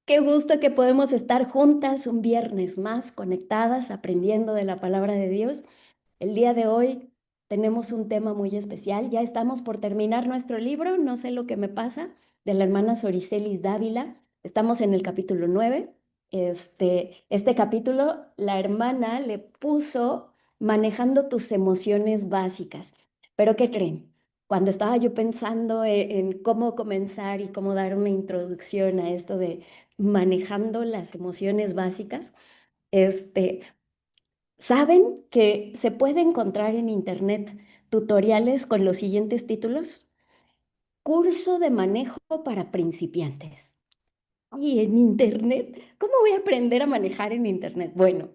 Qué gusto que podemos estar juntas un viernes más, conectadas, aprendiendo de la palabra de Dios. El día de hoy tenemos un tema muy especial. Ya estamos por terminar nuestro libro, No sé lo que me pasa, de la hermana Soricelis Dávila. Estamos en el capítulo 9. Este capítulo, la hermana le puso manejando tus emociones básicas. ¿Pero qué creen? Cuando estaba yo pensando en cómo comenzar y cómo dar una introducción a esto de manejando las emociones básicas, este, ¿saben que se puede encontrar en internet tutoriales con los siguientes títulos? Curso de manejo para principiantes. Y en internet, ¿cómo voy a aprender a manejar en internet? Bueno,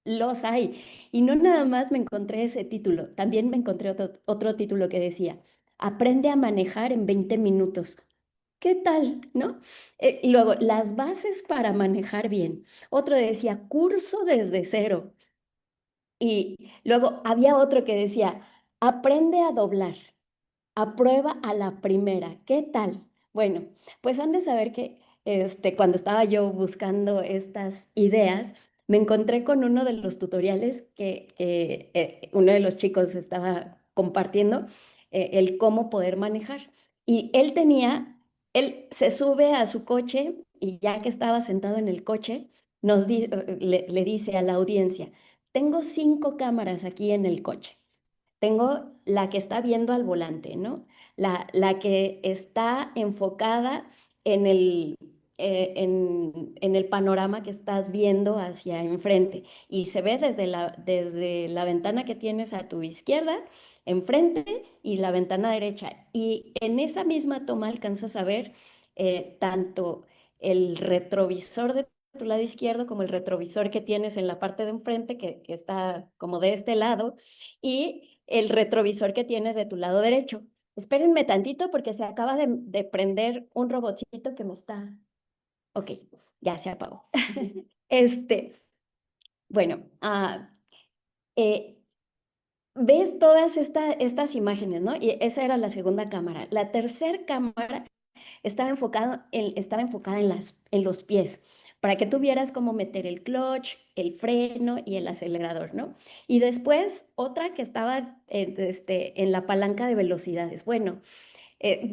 los hay. Y no nada más me encontré ese título, también me encontré otro título que decía, aprende a manejar en 20 minutos. ¿Qué tal? ¿No? Y luego, las bases para manejar bien. Otro decía, curso desde cero. Y luego había otro que decía, aprende a doblar, aprueba a la primera. ¿Qué tal? Bueno, pues han de saber que cuando estaba yo buscando estas ideas, me encontré con uno de los tutoriales que uno de los chicos estaba compartiendo, el cómo poder manejar. Y él se sube a su coche y ya que estaba sentado en el coche, le dice a la audiencia, tengo 5 cámaras aquí en el coche. Tengo la que está viendo al volante, ¿no? La que está enfocada en en el panorama que estás viendo hacia enfrente y se ve desde la ventana que tienes a tu izquierda, enfrente y la ventana derecha. Y en esa misma toma alcanzas a ver tanto el retrovisor de tu lado izquierdo como el retrovisor que tienes en la parte de enfrente, que está como de este lado, y el retrovisor que tienes de tu lado derecho. Espérenme tantito porque se acaba de prender un robotcito que me está... Ok, ya se apagó. Este, bueno, eh, ves todas estas imágenes, ¿no? Y esa era la segunda cámara. La tercera cámara estaba enfocada en los pies, para que tuvieras cómo meter el clutch, el freno y el acelerador, ¿no? Y después otra que estaba en la palanca de velocidades. Bueno,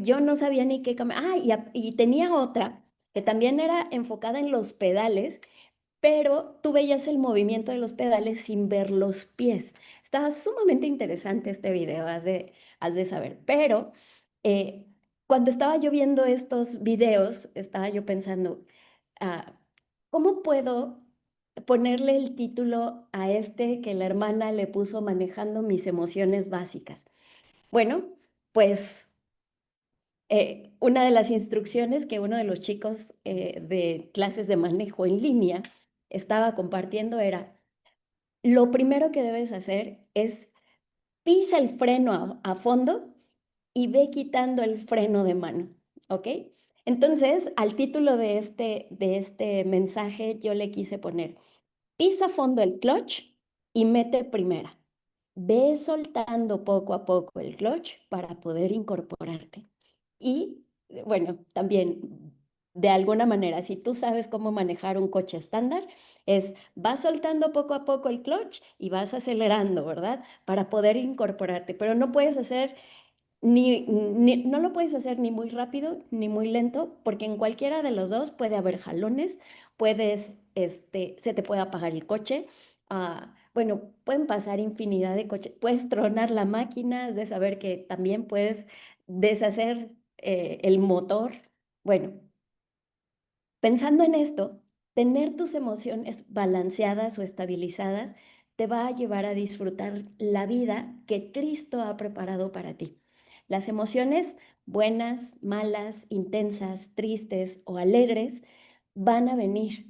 yo no sabía ni qué cámara. Y tenía otra que también era enfocada en los pedales, pero tú veías el movimiento de los pedales sin ver los pies. Estaba sumamente interesante este video, has de saber. Pero eh, cuando estaba yo viendo estos videos, estaba yo pensando, ah, ¿cómo puedo ponerle el título a este que la hermana le puso manejando mis emociones básicas? Bueno, pues una de las instrucciones que uno de los chicos de clases de manejo en línea estaba compartiendo era, lo primero que debes hacer es pisa el freno a fondo y ve quitando el freno de mano, ¿ok? Entonces, al título de este mensaje yo le quise poner, pisa a fondo el clutch y mete primera. Ve soltando poco a poco el clutch para poder incorporarte. Y bueno, también de alguna manera, si tú sabes cómo manejar un coche estándar, vas soltando poco a poco el clutch y vas acelerando, ¿verdad? Para poder incorporarte, pero no puedes hacer no lo puedes hacer ni muy rápido ni muy lento, porque en cualquiera de los dos puede haber jalones, se te puede apagar el coche, bueno, pueden pasar infinidad de coches, puedes tronar la máquina, has de saber que también puedes deshacer el motor. Bueno, pensando en esto, tener tus emociones balanceadas o estabilizadas te va a llevar a disfrutar la vida que Cristo ha preparado para ti. Las emociones buenas, malas, intensas, tristes o alegres van a venir.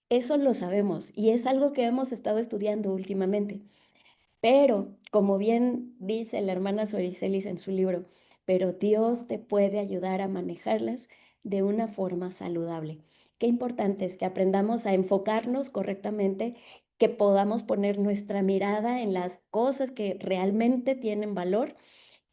Eso lo sabemos y es algo que hemos estado estudiando últimamente. Pero, como bien dice la hermana Soricelis en su libro, pero Dios te puede ayudar a manejarlas de una forma saludable. Qué importante es que aprendamos a enfocarnos correctamente, que podamos poner nuestra mirada en las cosas que realmente tienen valor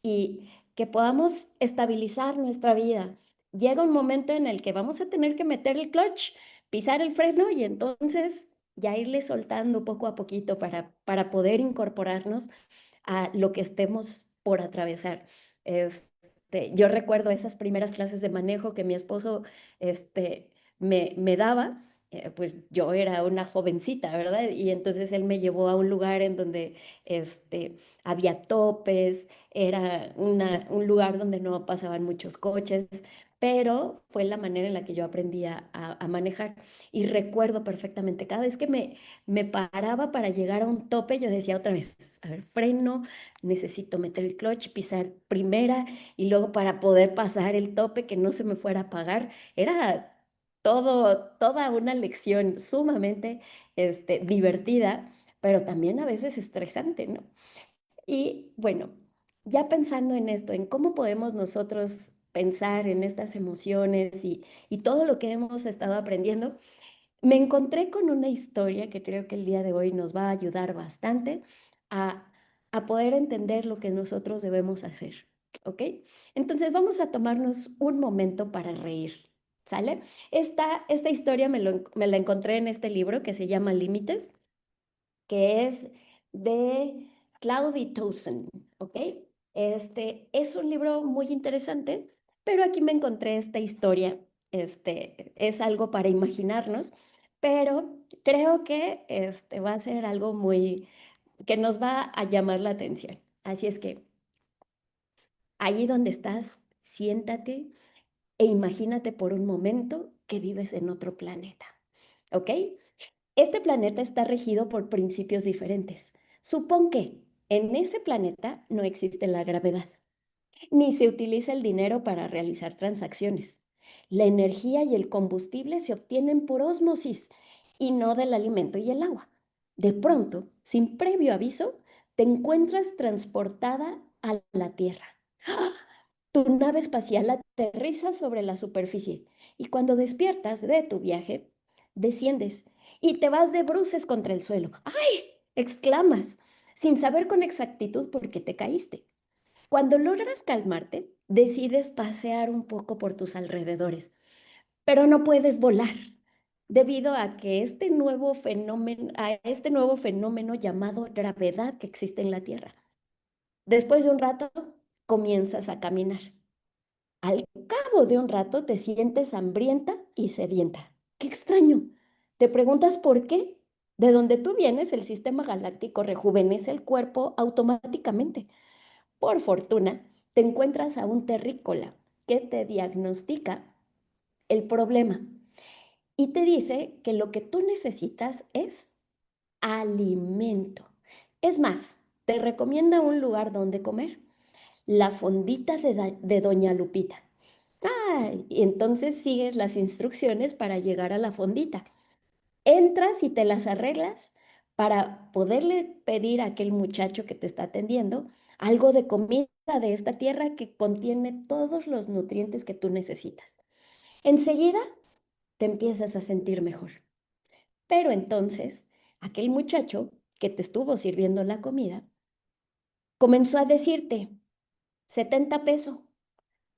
y que podamos estabilizar nuestra vida. llega un momento en el que vamos a tener que meter el clutch, pisar el freno y entonces ya irle soltando poco a poquito para poder incorporarnos a lo que estemos por atravesar. Yo recuerdo esas primeras clases de manejo que mi esposo me daba. Pues yo era una jovencita, ¿verdad? Y entonces él me llevó a un lugar en donde había topes, era un lugar donde no pasaban muchos coches, pero fue la manera en la que yo aprendí a manejar. Y recuerdo perfectamente, cada vez que me paraba para llegar a un tope, yo decía otra vez, a ver, freno, necesito meter el clutch, pisar primera y luego para poder pasar el tope que no se me fuera a apagar. Era toda una lección sumamente divertida, pero también a veces estresante, ¿no? Y bueno, ya pensando en esto, en cómo podemos nosotros pensar en estas emociones y todo lo que hemos estado aprendiendo, me encontré con una historia que creo que el día de hoy nos va a ayudar bastante a, a poder entender lo que nosotros debemos hacer, ¿ok? Entonces vamos a tomarnos un momento para reír, ¿sale? Esta historia me la encontré en este libro que se llama Límites, que es de Claudia Towson, ¿ok? Este es un libro muy interesante, pero aquí me encontré esta historia, es algo para imaginarnos, pero creo que va a ser algo muy, que nos va a llamar la atención. Así es que allí donde estás, siéntate e imagínate por un momento que vives en otro planeta, ¿ok? Este planeta está regido por principios diferentes. Supón que en ese planeta no existe la gravedad, ni se utiliza el dinero para realizar transacciones. La energía y el combustible se obtienen por ósmosis y no del alimento y el agua. De pronto, sin previo aviso, te encuentras transportada a la Tierra. ¡Ah! Tu nave espacial aterriza sobre la superficie y cuando despiertas de tu viaje, desciendes y te vas de bruces contra el suelo. ¡Ay! Exclamas, sin saber con exactitud por qué te caíste. Cuando logras calmarte, decides pasear un poco por tus alrededores, pero no puedes volar debido a que este nuevo fenómeno llamado gravedad que existe en la Tierra. Después de un rato, comienzas a caminar. Al cabo de un rato te sientes hambrienta y sedienta. ¡Qué extraño! Te preguntas por qué. De donde tú vienes, el sistema galáctico rejuvenece el cuerpo automáticamente. Por fortuna, te encuentras a un terrícola que te diagnostica el problema y te dice que lo que tú necesitas es alimento. Es más, te recomienda un lugar donde comer, la fondita de Doña Lupita. Y entonces sigues las instrucciones para llegar a la fondita. Entras y te las arreglas para poderle pedir a aquel muchacho que te está atendiendo algo de comida de esta tierra que contiene todos los nutrientes que tú necesitas. Enseguida te empiezas a sentir mejor. Pero entonces, aquel muchacho que te estuvo sirviendo la comida comenzó a decirte 70 pesos,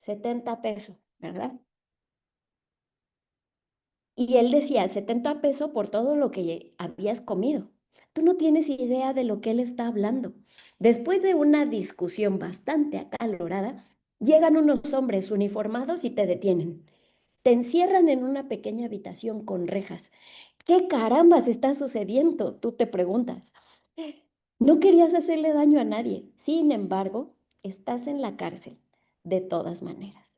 70 pesos, ¿verdad? Y él decía 70 pesos por todo lo que habías comido. Tú no tienes idea de lo que él está hablando. Después de una discusión bastante acalorada, llegan unos hombres uniformados y te detienen. Te encierran en una pequeña habitación con rejas. ¿Qué carambas está sucediendo? Tú te preguntas. No querías hacerle daño a nadie. Sin embargo, estás en la cárcel, de todas maneras.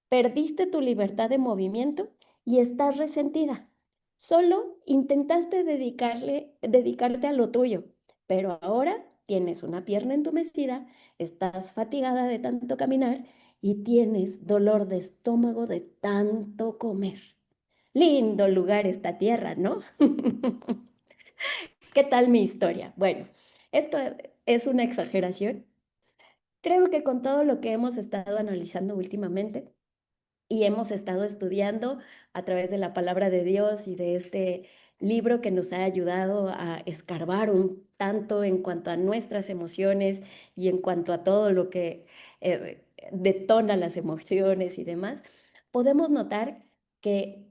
Perdiste tu libertad de movimiento y estás resentida. Solo intentaste dedicarte a lo tuyo, pero ahora tienes una pierna entumecida, estás fatigada de tanto caminar y tienes dolor de estómago de tanto comer. Lindo lugar esta tierra, ¿no? ¿Qué tal mi historia? Bueno, esto es una exageración. Creo que con todo lo que hemos estado analizando últimamente, y hemos estado estudiando a través de la palabra de Dios y de este libro que nos ha ayudado a escarbar un tanto en cuanto a nuestras emociones y en cuanto a todo lo que detona las emociones y demás. podemos notar que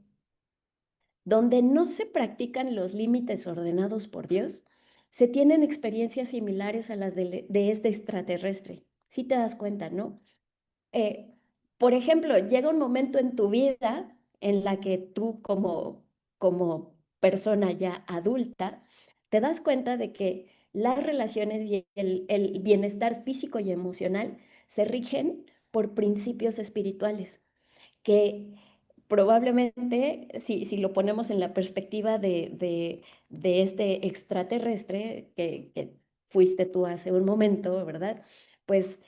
donde no se practican los límites ordenados por Dios, se tienen experiencias similares a las de este extraterrestre. Si te das cuenta, ¿no? Eh, por ejemplo, llega un momento en tu vida en la que tú como persona ya adulta, te das cuenta de que las relaciones y el bienestar físico y emocional se rigen por principios espirituales que probablemente, si lo ponemos en la perspectiva de este extraterrestre que fuiste tú hace un momento, ¿verdad? Pues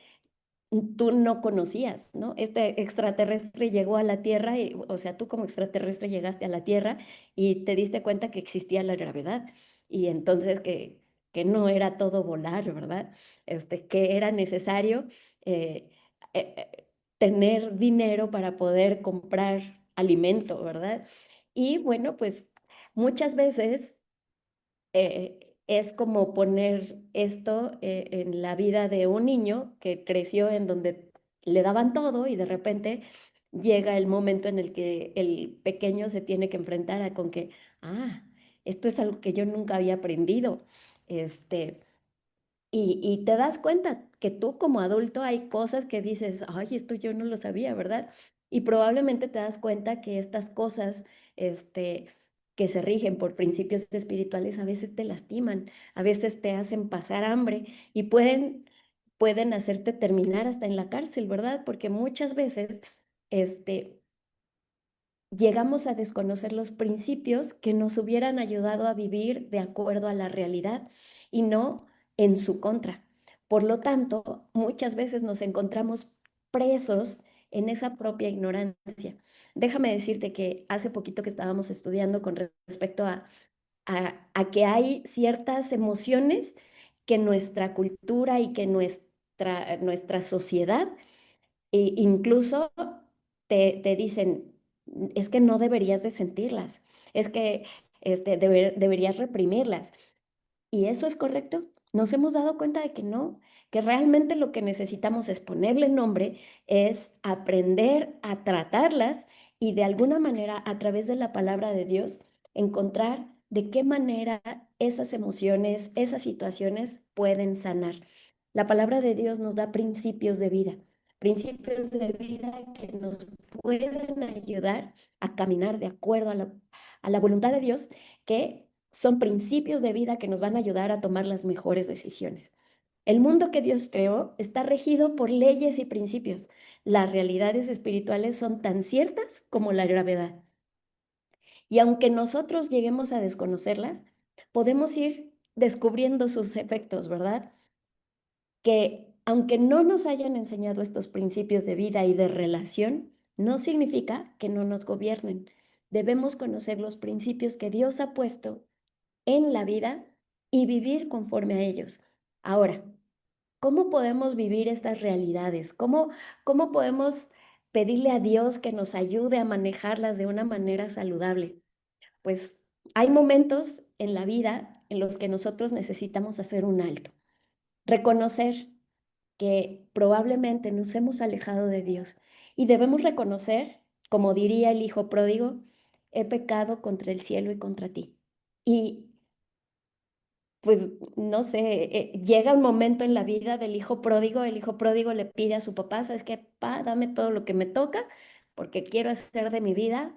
tú no conocías, ¿no? Este extraterrestre llegó a la Tierra, y, o sea, tú como extraterrestre llegaste a la Tierra y te diste cuenta que existía la gravedad y entonces que no era todo volar, ¿verdad? Que era necesario eh, eh, eh, tener dinero para poder comprar alimento, ¿verdad? Y bueno, pues muchas veces es como poner esto en la vida de un niño que creció en donde le daban todo y de repente llega el momento en el que el pequeño se tiene que enfrentar a con que, ah, esto es algo que yo nunca había aprendido. Este, y te das cuenta que tú como adulto hay cosas que dices, ay, esto yo no lo sabía, ¿verdad? Y probablemente te das cuenta que estas cosas, este, que se rigen por principios espirituales, a veces te lastiman, a veces te hacen pasar hambre y pueden hacerte terminar hasta en la cárcel, ¿verdad? Porque muchas veces, este, llegamos a desconocer los principios que nos hubieran ayudado a vivir de acuerdo a la realidad y no en su contra. Por lo tanto, muchas veces nos encontramos presos en esa propia ignorancia. Déjame decirte que hace poquito que estábamos estudiando con respecto a que hay ciertas emociones que nuestra cultura y que nuestra sociedad incluso te dicen, es que no deberías de sentirlas, es que deberías reprimirlas. ¿Y eso es correcto? Nos hemos dado cuenta de que no, que realmente lo que necesitamos es ponerle nombre, es aprender a tratarlas y de alguna manera a través de la palabra de Dios encontrar de qué manera esas emociones, esas situaciones pueden sanar. La palabra de Dios nos da principios de vida que nos pueden ayudar a caminar de acuerdo a la voluntad de Dios, que son principios de vida que nos van a ayudar a tomar las mejores decisiones. El mundo que Dios creó está regido por leyes y principios. Las realidades espirituales son tan ciertas como la gravedad. Y aunque nosotros lleguemos a desconocerlas, podemos ir descubriendo sus efectos, ¿verdad? Que aunque no nos hayan enseñado estos principios de vida y de relación, no significa que no nos gobiernen. Debemos conocer los principios que Dios ha puesto en la vida y vivir conforme a ellos. Ahora, ¿cómo podemos vivir estas realidades? ¿Cómo podemos pedirle a Dios que nos ayude a manejarlas de una manera saludable? Pues hay momentos en la vida en los que nosotros necesitamos hacer un alto, reconocer que probablemente nos hemos alejado de Dios y debemos reconocer, como diría el hijo pródigo, he pecado contra el cielo y contra ti. Y pues no sé, llega un momento en la vida del hijo pródigo, el hijo pródigo le pide a su papá, ¿sabes qué? Pa, dame todo lo que me toca porque quiero hacer de mi vida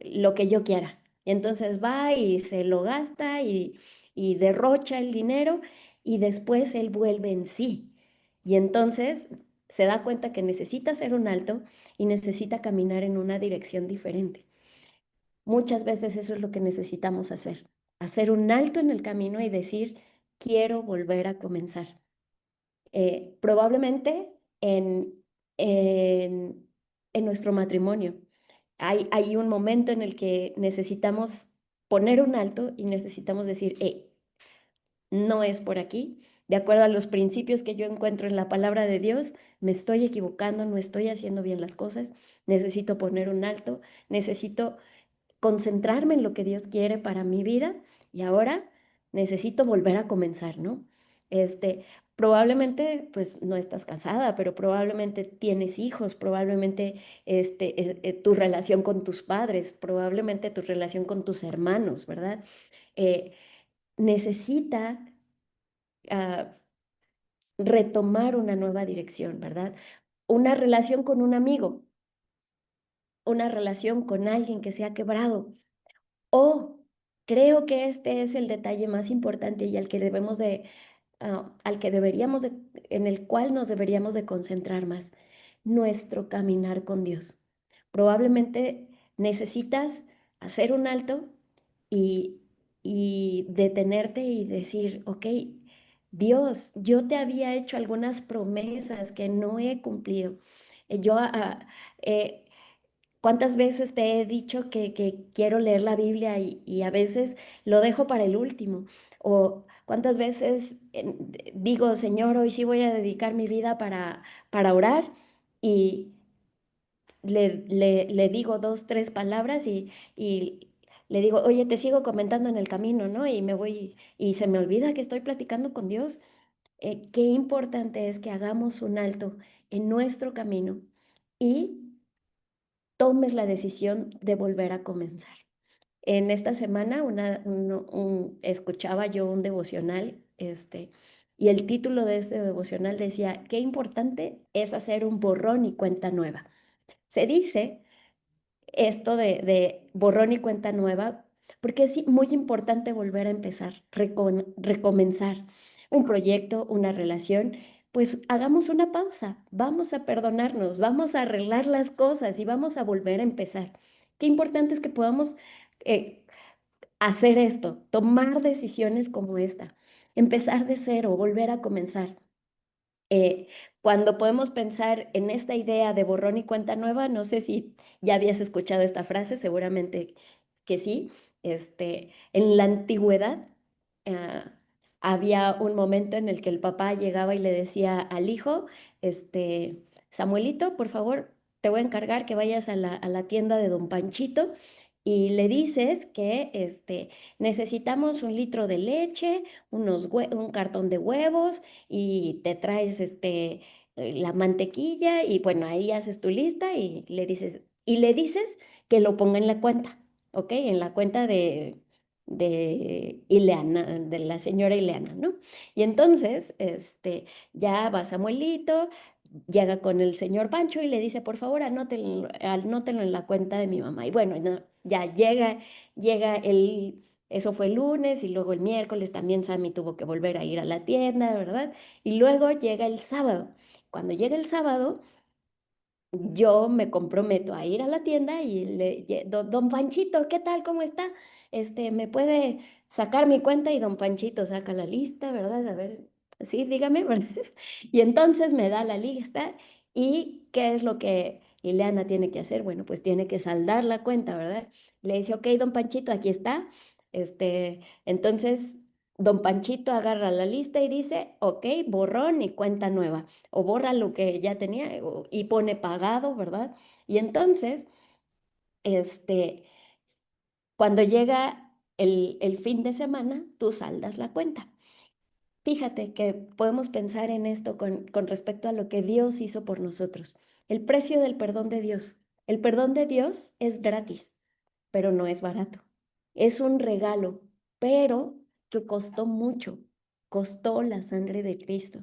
lo que yo quiera. Y entonces va y se lo gasta y derrocha el dinero y después él vuelve en sí. Y entonces se da cuenta que necesita hacer un alto y necesita caminar en una dirección diferente. Muchas veces eso es lo que necesitamos hacer un alto en el camino y decir, quiero volver a comenzar. Probablemente en, en nuestro matrimonio hay un momento en el que necesitamos poner un alto y necesitamos decir, no es por aquí. De acuerdo a los principios que yo encuentro en la palabra de Dios, me estoy equivocando, no estoy haciendo bien las cosas, necesito poner un alto, necesito concentrarme en lo que Dios quiere para mi vida y ahora necesito volver a comenzar, ¿no? Este, probablemente pues no estás casada, pero probablemente tienes hijos, probablemente tu relación con tus padres, probablemente tu relación con tus hermanos, ¿verdad? Eh, necesita ah, retomar una nueva dirección, ¿verdad? Una relación con un amigo, una relación con alguien que se ha quebrado. O creo que este es el detalle más importante y al que debemos de, al que deberíamos de, en el cual nos deberíamos de concentrar más, nuestro caminar con Dios. Probablemente necesitas hacer un alto y, y detenerte y decir, ok, Dios, yo te había hecho algunas promesas que no he cumplido. Yo eh, ¿Cuántas veces te he dicho que quiero leer la Biblia y a veces lo dejo para el último? ¿O cuántas veces digo, Señor, hoy sí voy a dedicar mi vida para orar y le digo dos, tres palabras y le digo, oye, te sigo comentando en el camino, ¿no? Y me voy y se me olvida que estoy platicando con Dios. Qué importante es que hagamos un alto en nuestro camino y tomes la decisión de volver a comenzar. En esta semana escuchaba yo un devocional, y el título de este devocional decía, qué importante es hacer un borrón y cuenta nueva. Se dice esto de borrón y cuenta nueva, porque es muy importante volver a empezar, recomenzar un proyecto, una relación, pues hagamos una pausa, vamos a perdonarnos, vamos a arreglar las cosas y vamos a volver a empezar. Qué importante es que podamos eh, hacer esto, tomar decisiones como esta, empezar de cero, volver a comenzar. Eh, cuando podemos pensar en esta idea de borrón y cuenta nueva, no sé si ya habías escuchado esta frase, seguramente que sí. En la antigüedad ah, había un momento en el que el papá llegaba y le decía al hijo, Samuelito, por favor, te voy a encargar que vayas a la tienda de Don Panchito y le dices que necesitamos un litro de leche, un cartón de huevos y te traes la mantequilla y bueno, ahí haces tu lista y le dices que lo ponga en la cuenta, ¿ok? En la cuenta de Ileana, de la señora Ileana, ¿no? Y entonces, ya va Samuelito, llega con el señor Pancho y le dice, por favor, anótenlo en la cuenta de mi mamá. Y bueno, ya llega eso fue el lunes y luego el miércoles también Sammy tuvo que volver a ir a la tienda, ¿verdad? Y luego llega el sábado. Cuando llega el sábado, yo me comprometo a ir a la tienda y don Panchito, ¿qué tal? ¿Cómo está? ¿Me puede sacar mi cuenta? Y don Panchito saca la lista, ¿verdad? A ver, sí, dígame, ¿verdad? Y entonces me da la lista y ¿qué es lo que Ileana tiene que hacer? Bueno, pues tiene que saldar la cuenta, ¿verdad? Le dice, ok, don Panchito, aquí está. Entonces, don Panchito agarra la lista y dice, ok, borrón y cuenta nueva o borra lo que ya tenía y pone pagado, ¿verdad? Y entonces, este, cuando llega el fin de semana, tú saldas la cuenta. Fíjate que podemos pensar en esto con respecto a lo que Dios hizo por nosotros. El precio del perdón de Dios. El perdón de Dios es gratis, pero no es barato. Es un regalo, pero que costó mucho. Costó la sangre de Cristo.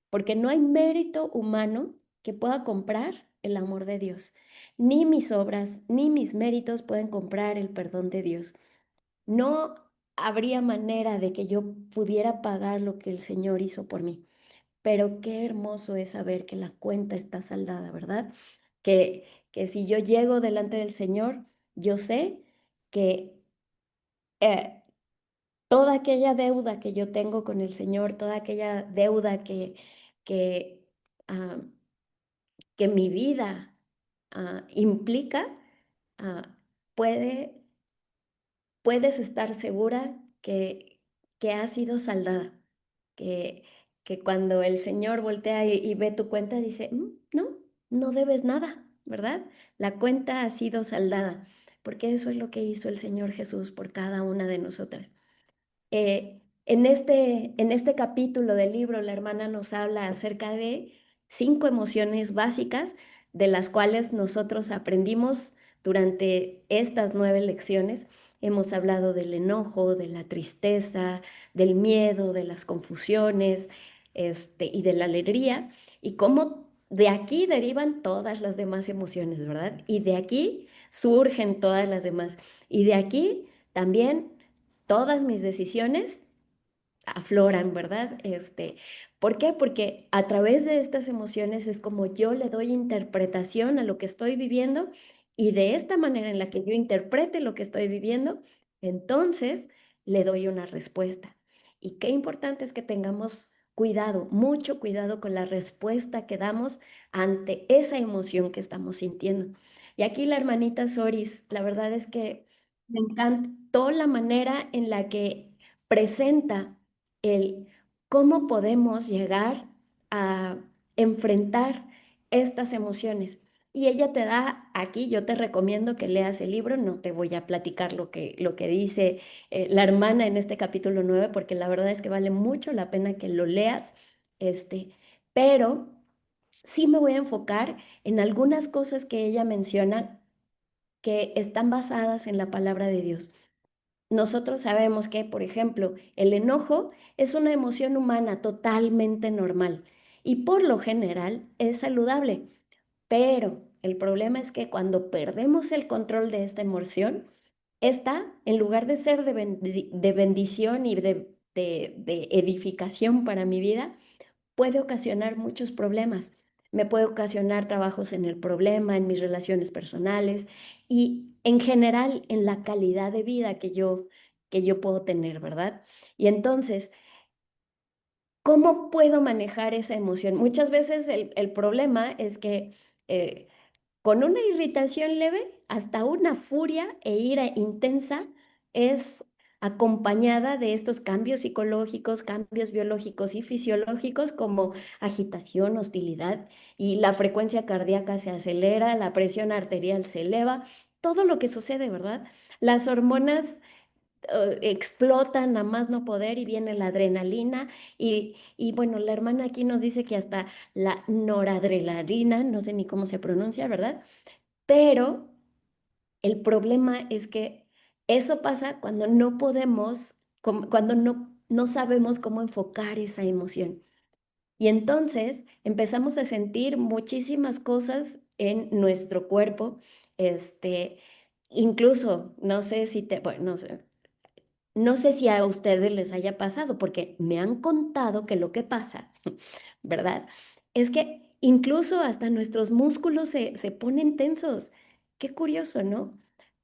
Porque no hay mérito humano que pueda comprar el amor de Dios. Ni mis obras, ni mis méritos pueden comprar el perdón de Dios. No habría manera de que yo pudiera pagar lo que el Señor hizo por mí. Pero qué hermoso es saber que la cuenta está saldada, ¿verdad? Que si yo llego delante del Señor, yo sé que eh, toda aquella deuda que yo tengo con el Señor, toda aquella deuda que, ah, que mi vida implica, ah, puede, puedes estar segura que ha sido saldada, que, que cuando el Señor voltea y ve tu cuenta, dice, no, no debes nada, ¿verdad? La cuenta ha sido saldada, porque eso es lo que hizo el Señor Jesús por cada una de nosotras. En este capítulo del libro, la hermana nos habla acerca de 5 emociones básicas de las cuales nosotros aprendimos durante estas 9 lecciones. Hemos hablado del enojo, de la tristeza, del miedo, de las confusiones, y de la alegría, y cómo de aquí derivan todas las demás emociones, ¿verdad? Y de aquí surgen todas las demás. Y de aquí también todas mis decisiones afloran, ¿verdad? ¿Por qué? Porque a través de estas emociones es como yo le doy interpretación a lo que estoy viviendo, y de esta manera en la que yo interprete lo que estoy viviendo, entonces le doy una respuesta. Y qué importante es que tengamos cuidado, mucho cuidado con la respuesta que damos ante esa emoción que estamos sintiendo. Y aquí la hermanita Soris, la verdad es que me encantó la manera en la que presenta el cómo podemos llegar a enfrentar estas emociones. Y ella te da aquí, yo te recomiendo que leas el libro, no te voy a platicar lo que dice la hermana en este capítulo 9, porque la verdad es que vale mucho la pena que lo leas, pero sí me voy a enfocar en algunas cosas que ella menciona que están basadas en la palabra de Dios. Nosotros sabemos que, por ejemplo, el enojo es una emoción humana totalmente normal y por lo general es saludable, pero el problema es que cuando perdemos el control de esta emoción, esta, en lugar de ser de bendición y de edificación para mi vida, puede ocasionar muchos problemas. Me puede ocasionar trabajos en el problema, en mis relaciones personales y en general en la calidad de vida que yo puedo tener, ¿verdad? Y entonces, ¿cómo puedo manejar esa emoción? Muchas veces el problema es que eh, con una irritación leve hasta una furia e ira intensa es acompañada de estos cambios psicológicos, cambios biológicos y fisiológicos como agitación, hostilidad, y la frecuencia cardíaca se acelera, la presión arterial se eleva, todo lo que sucede, ¿verdad? Las hormonas explotan a más no poder y viene la adrenalina y bueno, la hermana aquí nos dice que hasta la noradrenalina, no sé ni cómo se pronuncia, ¿verdad? Pero el problema es que eso pasa cuando no podemos, cuando no sabemos cómo enfocar esa emoción. Y entonces empezamos a sentir muchísimas cosas en nuestro cuerpo, este, incluso, no sé si te, bueno, no sé si a ustedes les haya pasado, porque me han contado que lo que pasa, ¿verdad? Es que incluso hasta nuestros músculos se ponen tensos. Qué curioso, ¿no?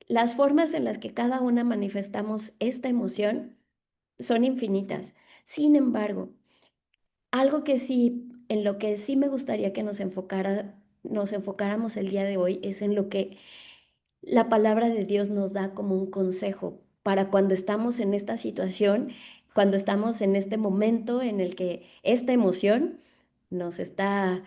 Las formas en las que cada una manifestamos esta emoción son infinitas. Sin embargo, algo que sí, en lo que sí me gustaría que nos enfocáramos el día de hoy es en lo que la palabra de Dios nos da como un consejo para cuando estamos en esta situación, cuando estamos en este momento en el que esta emoción nos está,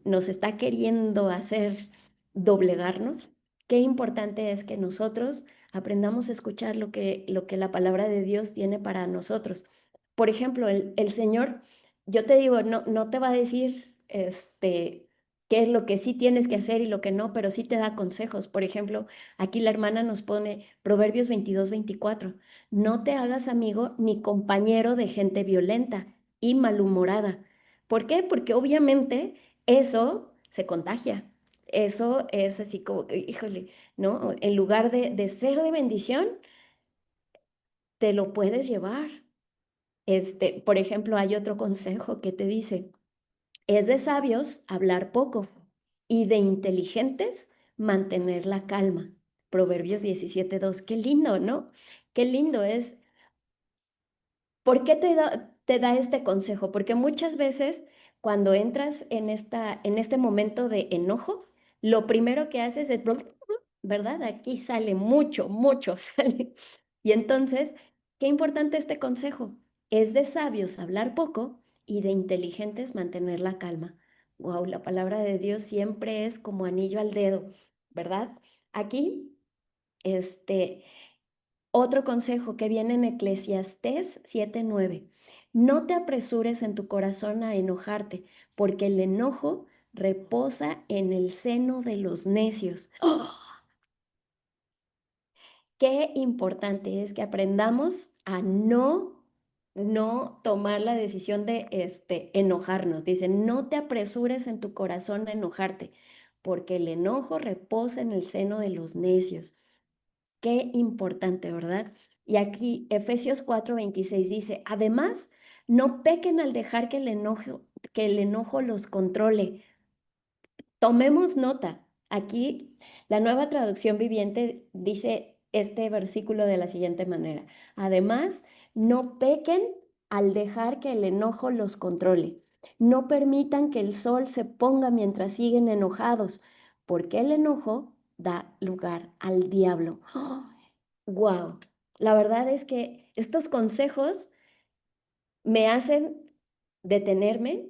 nos está queriendo hacer doblegarnos. Qué importante es que nosotros aprendamos a escuchar lo que la palabra de Dios tiene para nosotros. Por ejemplo, el Señor, yo te digo, no te va a decir, qué es lo que sí tienes que hacer y lo que no, pero sí te da consejos. Por ejemplo, aquí la hermana nos pone Proverbios 22-24. No te hagas amigo ni compañero de gente violenta y malhumorada. ¿Por qué? Porque obviamente eso se contagia. Eso es así como que, híjole, ¿no? En lugar de ser de bendición, te lo puedes llevar. Por ejemplo, hay otro consejo que te dice, es de sabios hablar poco y de inteligentes mantener la calma. Proverbios 17:2. Qué lindo, ¿no? Qué lindo es. ¿Por qué te da este consejo? Porque muchas veces cuando entras en este momento de enojo, lo primero que haces es, ¿verdad? Aquí sale mucho, mucho, sale. Y entonces, qué importante este consejo. Es de sabios hablar poco y de inteligentes mantener la calma. Wow, la palabra de Dios siempre es como anillo al dedo, ¿verdad? Aquí, este, Otro consejo que viene en Eclesiastés 7:9. No te apresures en tu corazón a enojarte, porque el enojo reposa en el seno de los necios. ¡Oh! Qué importante es que aprendamos a no tomar la decisión de enojarnos. Dice, no te apresures en tu corazón a enojarte, porque el enojo reposa en el seno de los necios. Qué importante, ¿verdad? Y aquí Efesios 4:26 dice, además, no pequen al dejar que el enojo los controle. Tomemos nota. Aquí la nueva traducción viviente dice este versículo de la siguiente manera. Además, no pequen al dejar que el enojo los controle. No permitan que el sol se ponga mientras siguen enojados, porque el enojo da lugar al diablo. Wow. La verdad es que estos consejos me hacen detenerme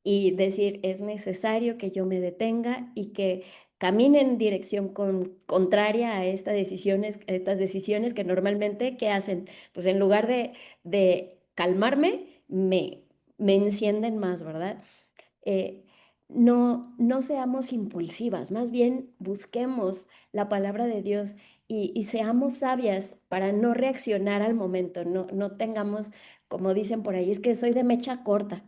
y decir, es necesario que yo me detenga y que camine en dirección contraria a estas decisiones que normalmente, ¿qué hacen? Pues en lugar de calmarme, me encienden más, ¿verdad? eh, no seamos impulsivas, más bien busquemos la palabra de Dios y seamos sabias para no reaccionar al momento, no tengamos, como dicen por ahí, es que soy de mecha corta.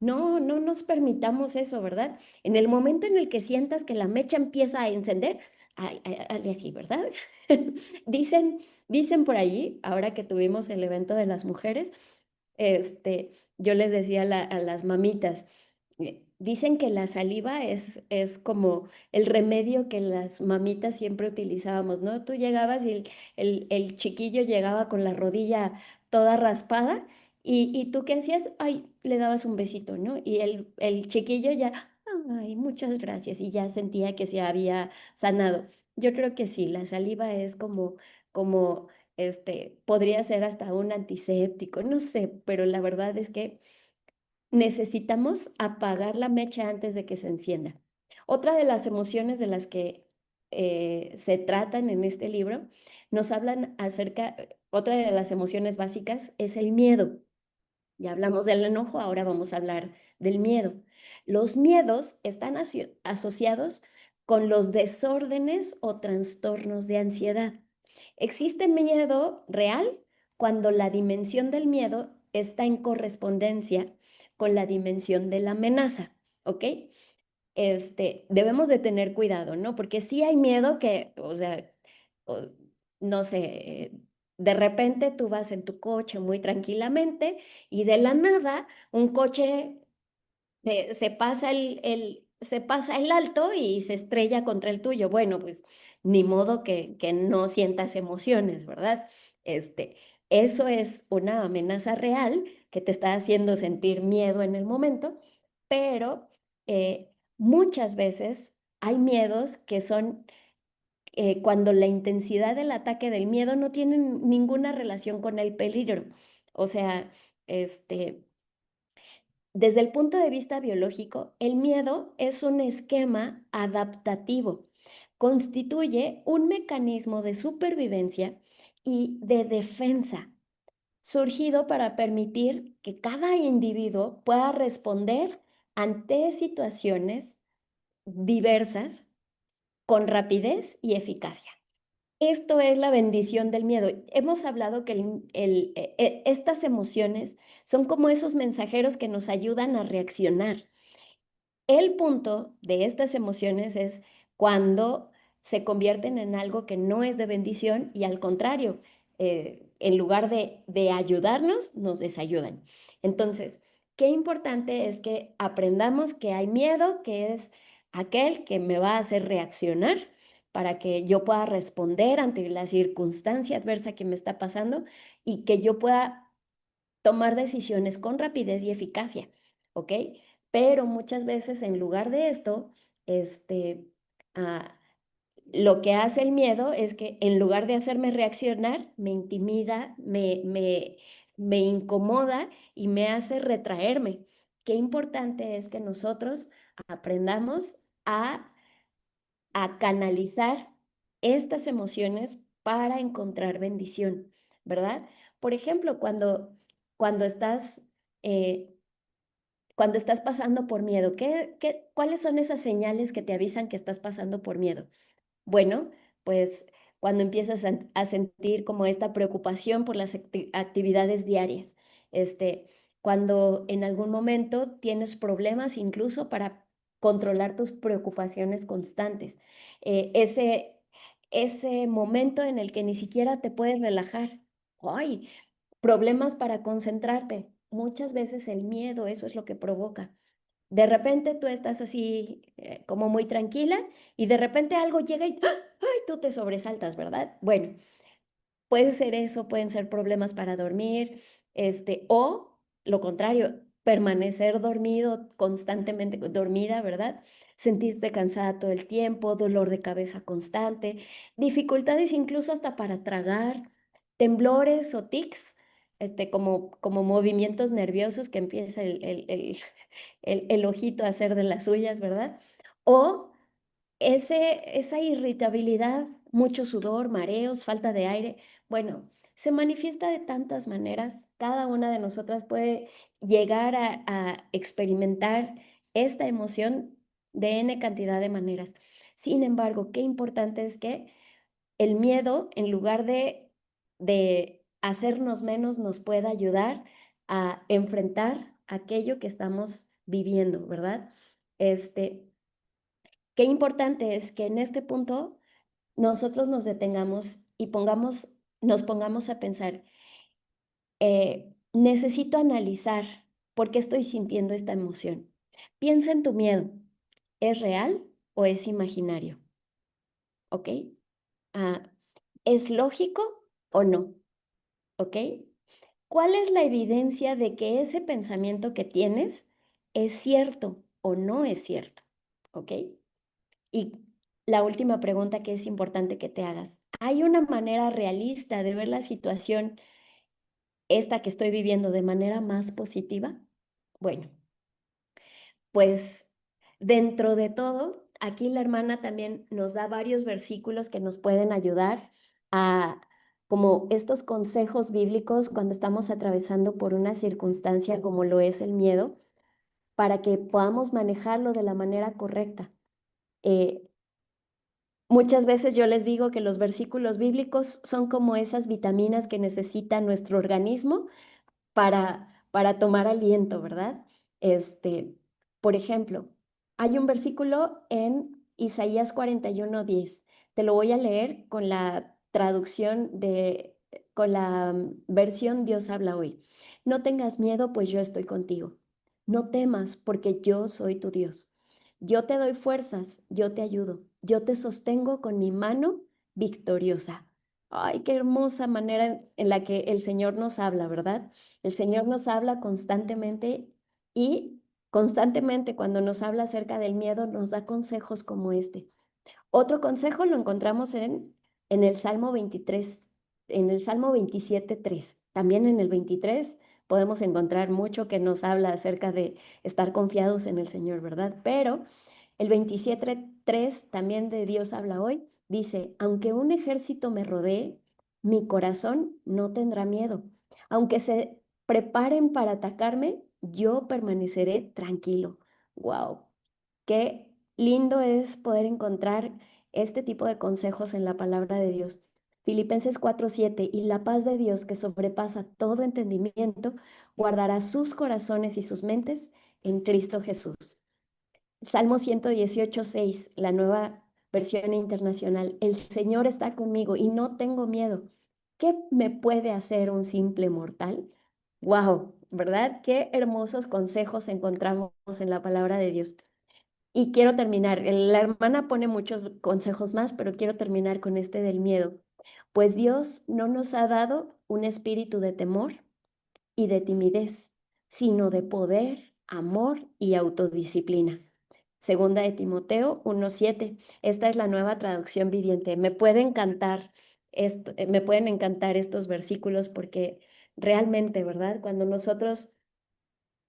No nos permitamos eso, ¿verdad? En el momento en el que sientas que la mecha empieza a encender, hazle así, ¿verdad? Dicen por allí, ahora que tuvimos el evento de las mujeres, yo les decía a las mamitas, dicen que la saliva es como el remedio que las mamitas siempre utilizábamos, ¿no? Tú llegabas y el chiquillo llegaba con la rodilla toda raspada y tú qué hacías, ay, le dabas un besito, ¿no? Y el chiquillo ya, ay, muchas gracias, y ya sentía que se había sanado. Yo creo que sí, la saliva es como podría ser hasta un antiséptico, no sé, pero la verdad es que necesitamos apagar la mecha antes de que se encienda. Otra de las emociones de las que se tratan en este libro, nos hablan acerca, otra de las emociones básicas es el miedo. Ya hablamos del enojo, ahora vamos a hablar del miedo. Los miedos están asociados con los desórdenes o trastornos de ansiedad. Existe miedo real cuando la dimensión del miedo está en correspondencia con la dimensión de la amenaza, ¿ok? Debemos de tener cuidado, ¿no? Porque sí hay miedo que, o sea, o- no sé, de repente tú vas en tu coche muy tranquilamente y de la nada un coche se pasa el alto y se estrella contra el tuyo. Bueno, pues ni modo que no sientas emociones, ¿verdad? Este, eso es una amenaza real que te está haciendo sentir miedo en el momento, pero muchas veces hay miedos que son cuando la intensidad del ataque del miedo no tiene ninguna relación con el peligro. O sea, este, desde el punto de vista biológico, el miedo es un esquema adaptativo. Constituye un mecanismo de supervivencia y de defensa, surgido para permitir que cada individuo pueda responder ante situaciones diversas con rapidez y eficacia. Esto es la bendición del miedo. Hemos hablado que estas emociones son como esos mensajeros que nos ayudan a reaccionar. El punto de estas emociones es cuando se convierten en algo que no es de bendición y al contrario, en lugar de ayudarnos, nos desayudan. Entonces, qué importante es que aprendamos que hay miedo, que es aquel que me va a hacer reaccionar para que yo pueda responder ante la circunstancia adversa que me está pasando y que yo pueda tomar decisiones con rapidez y eficacia, ¿ok? Pero muchas veces en lugar de esto, este, ah, lo que hace el miedo es que en lugar de hacerme reaccionar, me intimida, me incomoda y me hace retraerme. Qué importante es que nosotros aprendamos a canalizar estas emociones para encontrar bendición, ¿verdad? Por ejemplo, cuando estás, eh, cuando estás pasando por miedo, ¿cuáles son esas señales que te avisan que estás pasando por miedo? Bueno, pues cuando empiezas a sentir como esta preocupación por las actividades diarias, este, cuando en algún momento tienes problemas incluso para controlar tus preocupaciones constantes, ese momento en el que ni siquiera te puedes relajar. ¡Ay! Problemas para concentrarte. Muchas veces el miedo, eso es lo que provoca. De repente tú estás así como muy tranquila y de repente algo llega y ¡ah! ¡Ay! Tú te sobresaltas, ¿verdad? Bueno, puede ser eso, pueden ser problemas para dormir, o lo contrario, permanecer dormido, constantemente dormida, ¿verdad? Sentirte cansada todo el tiempo, dolor de cabeza constante, dificultades incluso hasta para tragar, temblores o tics, como movimientos nerviosos que empieza el ojito a hacer de las suyas, ¿verdad? O esa irritabilidad, mucho sudor, mareos, falta de aire, bueno, se manifiesta de tantas maneras. Cada una de nosotras puede llegar a experimentar esta emoción de N cantidad de maneras. Sin embargo, qué importante es que el miedo, en lugar de hacernos menos, nos pueda ayudar a enfrentar aquello que estamos viviendo, ¿verdad? Este, Qué importante es que en este punto nosotros nos detengamos y nos pongamos a pensar, necesito analizar por qué estoy sintiendo esta emoción. Piensa en tu miedo. ¿Es real o es imaginario? ¿Ok? Ah, ¿Es lógico o no? ¿Ok? ¿Cuál es la evidencia de que ese pensamiento que tienes es cierto o no es cierto? ¿Ok? Y la última pregunta que es importante que te hagas. ¿Hay una manera realista de ver la situación, esta que estoy viviendo, de manera más positiva? Bueno, pues dentro de todo, aquí la hermana también nos da varios versículos que nos pueden ayudar a, como estos consejos bíblicos cuando estamos atravesando por una circunstancia como lo es el miedo, para que podamos manejarlo de la manera correcta. Eh, Muchas veces yo les digo que los versículos bíblicos son como esas vitaminas que necesita nuestro organismo para tomar aliento, ¿verdad? Este, por ejemplo, hay un versículo en Isaías 41:10. Te lo voy a leer con la con la versión Dios habla hoy. No tengas miedo, pues yo estoy contigo. No temas, porque yo soy tu Dios. Yo te doy fuerzas, yo te ayudo, yo te sostengo con mi mano victoriosa. Ay, qué hermosa manera en la que el Señor nos habla, ¿verdad? El Señor nos habla constantemente y constantemente cuando nos habla acerca del miedo nos da consejos como este. Otro consejo lo encontramos en el Salmo 23, en el Salmo 27:3. También en el 23 podemos encontrar mucho que nos habla acerca de estar confiados en el Señor, ¿verdad? Pero el 27:3 también de Dios habla hoy. Dice, aunque un ejército me rodee, mi corazón no tendrá miedo. Aunque se preparen para atacarme, yo permaneceré tranquilo. Wow, qué lindo es poder encontrar este tipo de consejos en la palabra de Dios. Filipenses 4:7, y la paz de Dios que sobrepasa todo entendimiento, guardará sus corazones y sus mentes en Cristo Jesús. Salmo 118:6, la nueva versión internacional. El Señor está conmigo y no tengo miedo. ¿Qué me puede hacer un simple mortal? Wow, ¿verdad? Qué hermosos consejos encontramos en la palabra de Dios. Y quiero terminar. La hermana pone muchos consejos más, pero quiero terminar con este del miedo. Pues Dios no nos ha dado un espíritu de temor y de timidez, sino de poder, amor y autodisciplina. Segunda de Timoteo 1:7. Esta es la nueva traducción viviente. Me pueden encantar estos versículos porque realmente, ¿verdad? Cuando nosotros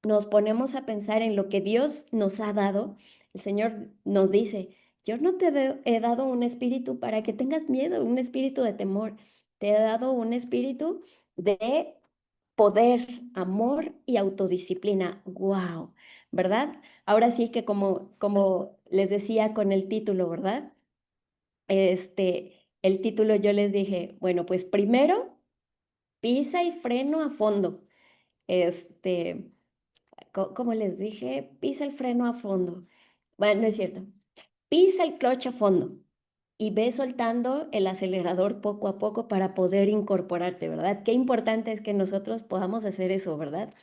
nos ponemos a pensar en lo que Dios nos ha dado, el Señor nos dice, yo no he dado un espíritu para que tengas miedo, un espíritu de temor. Te he dado un espíritu de poder, amor y autodisciplina. ¡Wow! ¿Verdad? Ahora sí que como les decía con el título, ¿verdad? El título yo les dije, bueno, pues primero pisa y freno a fondo. Este, como les dije, pisa el freno a fondo. Bueno, no es cierto. Pisa el clutch a fondo y ve soltando el acelerador poco a poco para poder incorporarte, ¿verdad? Qué importante es que nosotros podamos hacer eso, ¿verdad?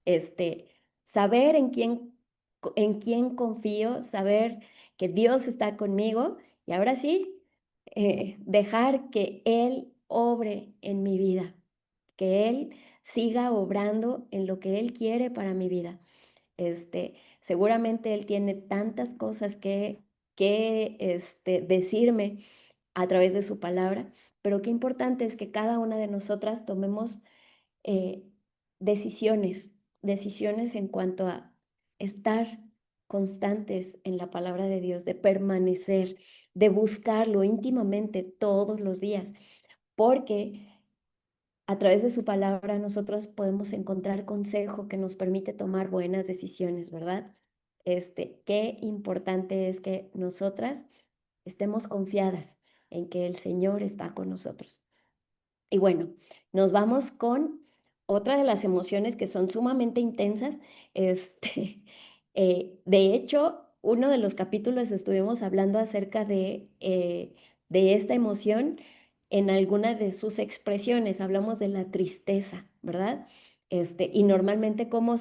Este, saber en quién confío, saber que Dios está conmigo y ahora sí, dejar que Él obre en mi vida, que Él siga obrando en lo que Él quiere para mi vida. Seguramente Él tiene tantas cosas que decirme a través de su palabra, pero qué importante es que cada una de nosotras tomemos eh, decisiones, decisiones en cuanto a estar constantes en la palabra de Dios, de permanecer, de buscarlo íntimamente todos los días, porque a través de su palabra nosotros podemos encontrar consejo que nos permite tomar buenas decisiones, ¿verdad? Qué importante es que nosotras estemos confiadas en que el Señor está con nosotros. Y bueno, nos vamos con otra de las emociones que son sumamente intensas. De hecho, uno de los capítulos estuvimos hablando acerca de esta emoción en alguna de sus expresiones. Hablamos de la tristeza, ¿verdad? Y normalmente, ¿cómo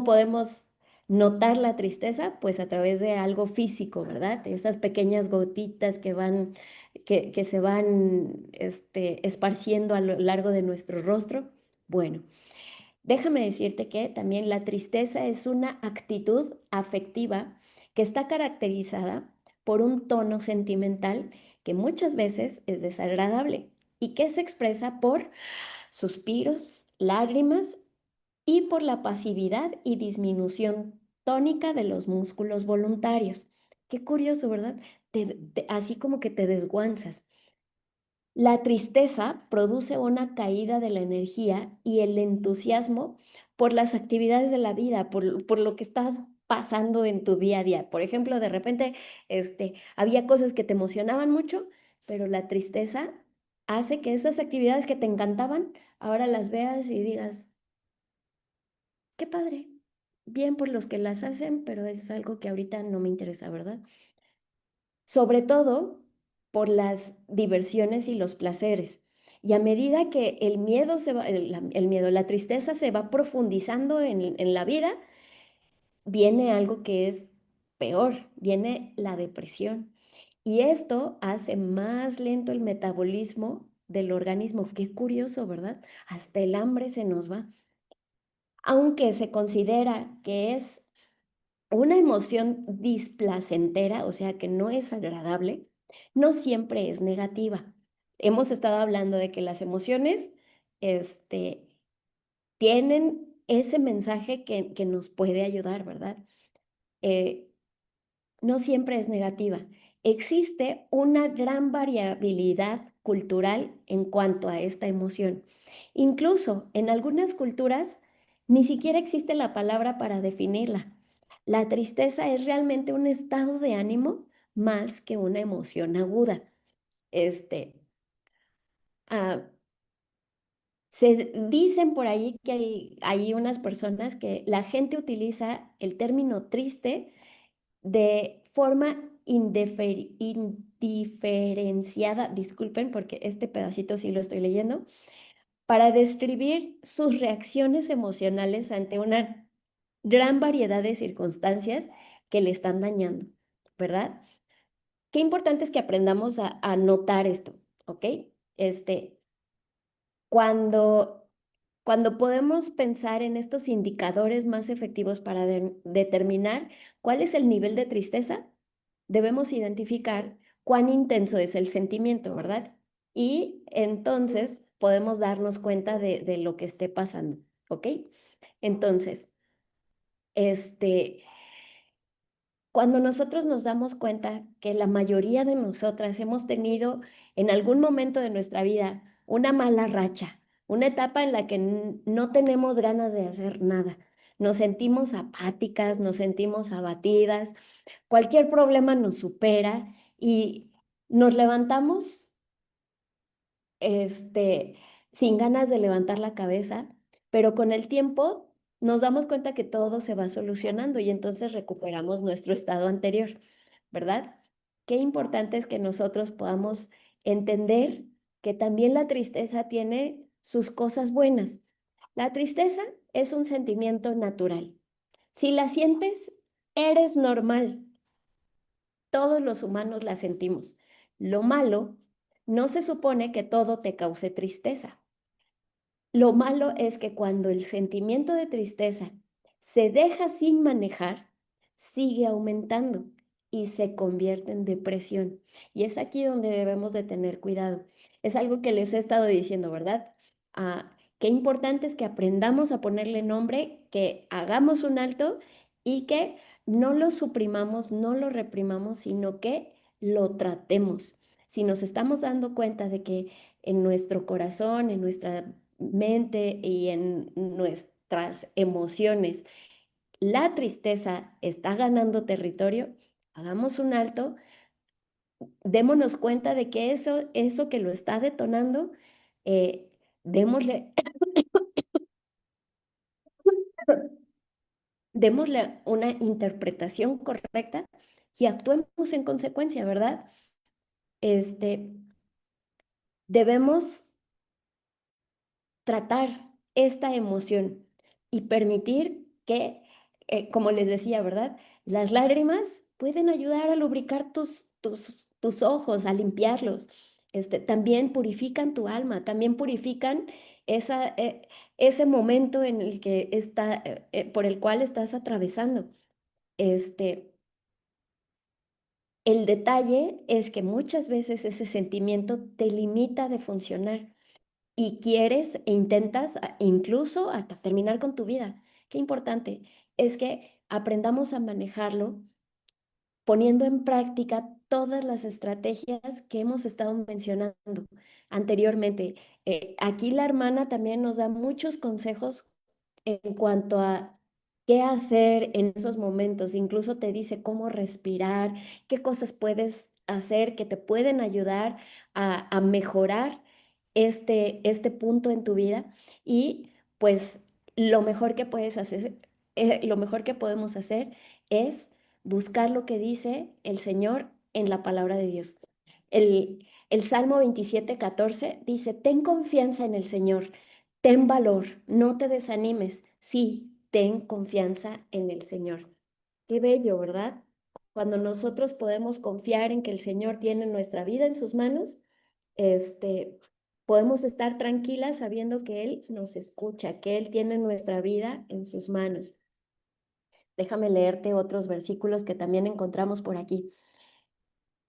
podemos notar la tristeza? Pues a través de algo físico, ¿verdad? Esas pequeñas gotitas que se van esparciendo a lo largo de nuestro rostro. Bueno, déjame decirte que también la tristeza es una actitud afectiva que está caracterizada por un tono sentimental que muchas veces es desagradable y que se expresa por suspiros, lágrimas y por la pasividad y disminución tónica de los músculos voluntarios. Qué curioso, ¿verdad? Así como que te desguanzas. La tristeza produce una caída de la energía y el entusiasmo por las actividades de la vida, por lo que estás pasando en tu día a día. Por ejemplo, de repente, había cosas que te emocionaban mucho, pero la tristeza hace que esas actividades que te encantaban, ahora las veas y digas, qué padre, bien por los que las hacen, pero es algo que ahorita no me interesa, ¿verdad? Sobre todo por las diversiones y los placeres. Y a medida que el miedo la tristeza se va profundizando en la vida, viene algo que es peor, viene la depresión. Y esto hace más lento el metabolismo del organismo. Qué curioso, ¿verdad? Hasta el hambre se nos va. Aunque se considera que es una emoción displacentera, o sea, que no es agradable, no siempre es negativa. Hemos estado hablando de que las emociones, este, tienen ese mensaje que nos puede ayudar, ¿verdad? Eh, no siempre es negativa. Existe una gran variabilidad cultural en cuanto a esta emoción. Incluso en algunas culturas ni siquiera existe la palabra para definirla. La tristeza es realmente un estado de ánimo más que una emoción aguda. Este, ah, Se dicen por ahí que hay unas personas que la gente utiliza el término triste de forma indiferenciada, disculpen porque este pedacito sí lo estoy leyendo, para describir sus reacciones emocionales ante una gran variedad de circunstancias que le están dañando, ¿verdad? Qué importante es que aprendamos a notar esto, ¿ok? Este, cuando, cuando podemos pensar en estos indicadores más efectivos para determinar cuál es el nivel de tristeza, debemos identificar cuán intenso es el sentimiento, ¿verdad? Y entonces podemos darnos cuenta de lo que esté pasando, ¿ok? Entonces, este, Cuando nosotros nos damos cuenta que la mayoría de nosotras hemos tenido en algún momento de nuestra vida una mala racha, una etapa en la que no tenemos ganas de hacer nada, nos sentimos apáticas, nos sentimos abatidas, cualquier problema nos supera y nos levantamos este, sin ganas de levantar la cabeza, pero con el tiempo nos damos cuenta que todo se va solucionando y entonces recuperamos nuestro estado anterior, ¿verdad? Qué importante es que nosotros podamos entender que también la tristeza tiene sus cosas buenas. La tristeza es un sentimiento natural. Si la sientes, eres normal. Todos los humanos la sentimos. Lo malo, no se supone que todo te cause tristeza. Lo malo es que cuando el sentimiento de tristeza se deja sin manejar, sigue aumentando y se convierte en depresión. Y es aquí donde debemos de tener cuidado. Es algo que les he estado diciendo, ¿verdad? Qué importante es que aprendamos a ponerle nombre, que hagamos un alto y que no lo suprimamos, no lo reprimamos, sino que lo tratemos. Si nos estamos dando cuenta de que en nuestro corazón, en nuestra mente y en nuestras emociones, la tristeza está ganando territorio, hagamos un alto, démonos cuenta de que eso que lo está detonando, démosle, démosle una interpretación correcta y actuemos en consecuencia, ¿verdad? Este, debemos tratar esta emoción y permitir que, como les decía, ¿verdad? Las lágrimas pueden ayudar a lubricar tus ojos, a limpiarlos. También purifican tu alma, también purifican esa, ese momento en el que por el cual estás atravesando. Este, el detalle es que muchas veces ese sentimiento te limita de funcionar y quieres e intentas incluso hasta terminar con tu vida. Qué importante es que aprendamos a manejarlo poniendo en práctica todas las estrategias que hemos estado mencionando anteriormente. Aquí la hermana también nos da muchos consejos en cuanto a qué hacer en esos momentos. Incluso te dice cómo respirar, qué cosas puedes hacer que te pueden ayudar a mejorar este punto en tu vida. Y pues lo mejor que puedes hacer, lo mejor que podemos hacer es buscar lo que dice el Señor en la palabra de Dios. El Salmo 27:14 dice, ten confianza en el Señor, ten valor, no te desanimes, sí, ten confianza en el Señor. Qué bello, ¿verdad? Cuando nosotros podemos confiar en que el Señor tiene nuestra vida en sus manos, este, podemos estar tranquilas sabiendo que Él nos escucha, que Él tiene nuestra vida en sus manos. Déjame leerte otros versículos que también encontramos por aquí.